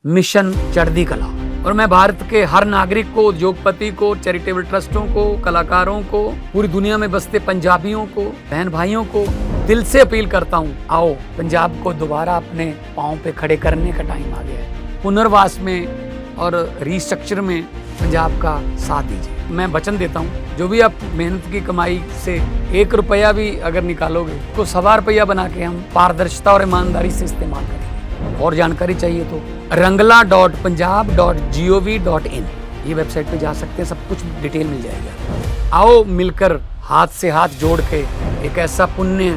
Mission चढ़ती कला। और मैं भारत के हर नागरिक को, उद्योगपति को, चैरिटेबल ट्रस्टों को, कलाकारों को, पूरी दुनिया में बसते पंजाबियों को, बहन भाइयों को दिल से अपील करता हूँ, आओ पंजाब को दोबारा अपने पाँव पे खड़े करने का टाइम आ गया है। पुनर्वास में और रिस्ट्रक्चर में पंजाब का साथ दीजिए। मैं वचन देता हूँ, जो भी आप मेहनत की कमाई से 1 रुपया भी अगर निकालोगे तो 1.25 रुपया बना के हम पारदर्शिता और ईमानदारी से इस्तेमाल करेंगे। और जानकारी चाहिए तो rangla.punjab.gov.in ये वेबसाइट पे जा सकते हैं, सब कुछ डिटेल मिल जाएगा। आओ मिलकर हाथ से हाथ जोड़ के एक ऐसा पुण्य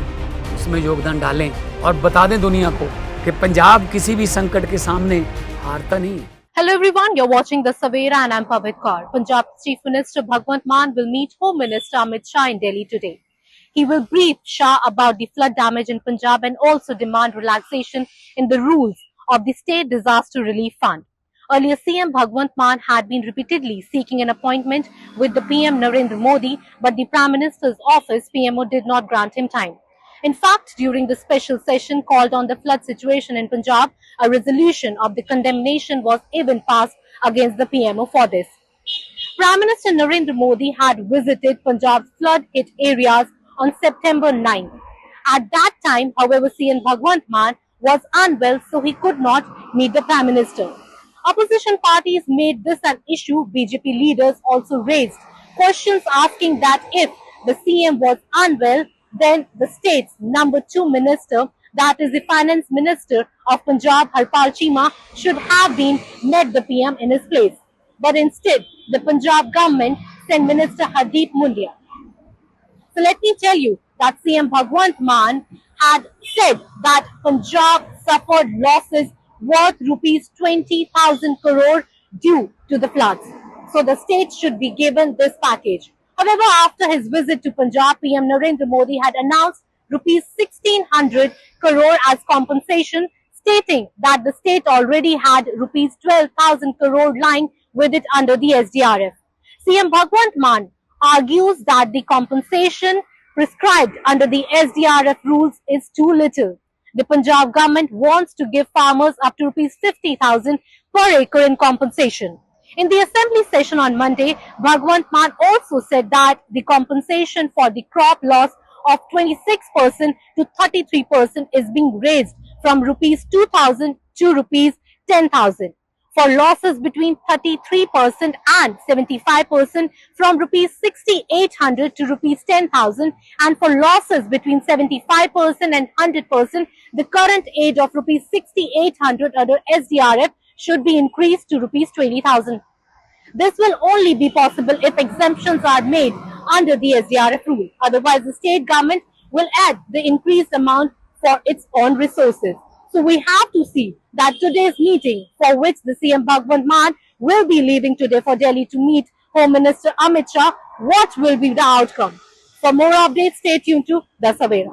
उसमें योगदान डालें और बता दें दुनिया को कि पंजाब किसी भी संकट के सामने हारता नहीं है। Hello everyone, you're watching The Savera and I'm Pavit Kaur. Punjab's Chief Minister Bhagwant Mann will meet Home Minister Amit Shah in Delhi today. He will brief Shah about the flood damage in Punjab and also demand relaxation in the rules of the State Disaster Relief Fund. Earlier, CM Bhagwant Mann had been repeatedly seeking an appointment with the PM Narendra Modi, but the Prime Minister's office, PMO, did not grant him time. In fact, during the special session called on the flood situation in Punjab, a resolution of the condemnation was even passed against the PMO for this. Prime Minister Narendra Modi had visited Punjab's flood-hit areas on September 9. At that time, however, CM Bhagwant Mann was unwell, so he could not meet the Prime Minister. Opposition parties made this an issue. BJP leaders also raised questions asking that if the CM was unwell, then the state's number 2 minister, that is the finance minister of Punjab, Harpal Chima, should have been met the PM in his place. But instead, the Punjab government sent Minister Hardeep Mundia. So let me tell you that CM Bhagwant Mann had said that Punjab suffered losses worth rupees 20,000 crore due to the floods. So the state should be given this package. However, after his visit to Punjab, PM Narendra Modi had announced rupees 1,600 crore as compensation, stating that the state already had rupees 12,000 crore lying with it under the SDRF. CM Bhagwant Mann argues that the compensation prescribed under the SDRF rules is too little. The Punjab government wants to give farmers up to rupees 50,000 per acre in compensation. In the assembly session on Monday, Bhagwant Mann also said that the compensation for the crop loss of 26% to 33% is being raised from rupees 2,000 to rupees 10,000. For losses between 33% and 75% from rupees 6,800 to rupees 10,000, and for losses between 75% and 100%, the current aid of rupees 6,800 under SDRF should be increased to rupees 20,000. This will only be possible if exemptions are made under the SDRF rule. Otherwise, the state government will add the increased amount for its own resources. So we have to see that today's meeting, for which the CM Bhagwant Mann will be leaving today for Delhi to meet Home Minister Amit Shah, what will be the outcome? For more updates, stay tuned to The Savera.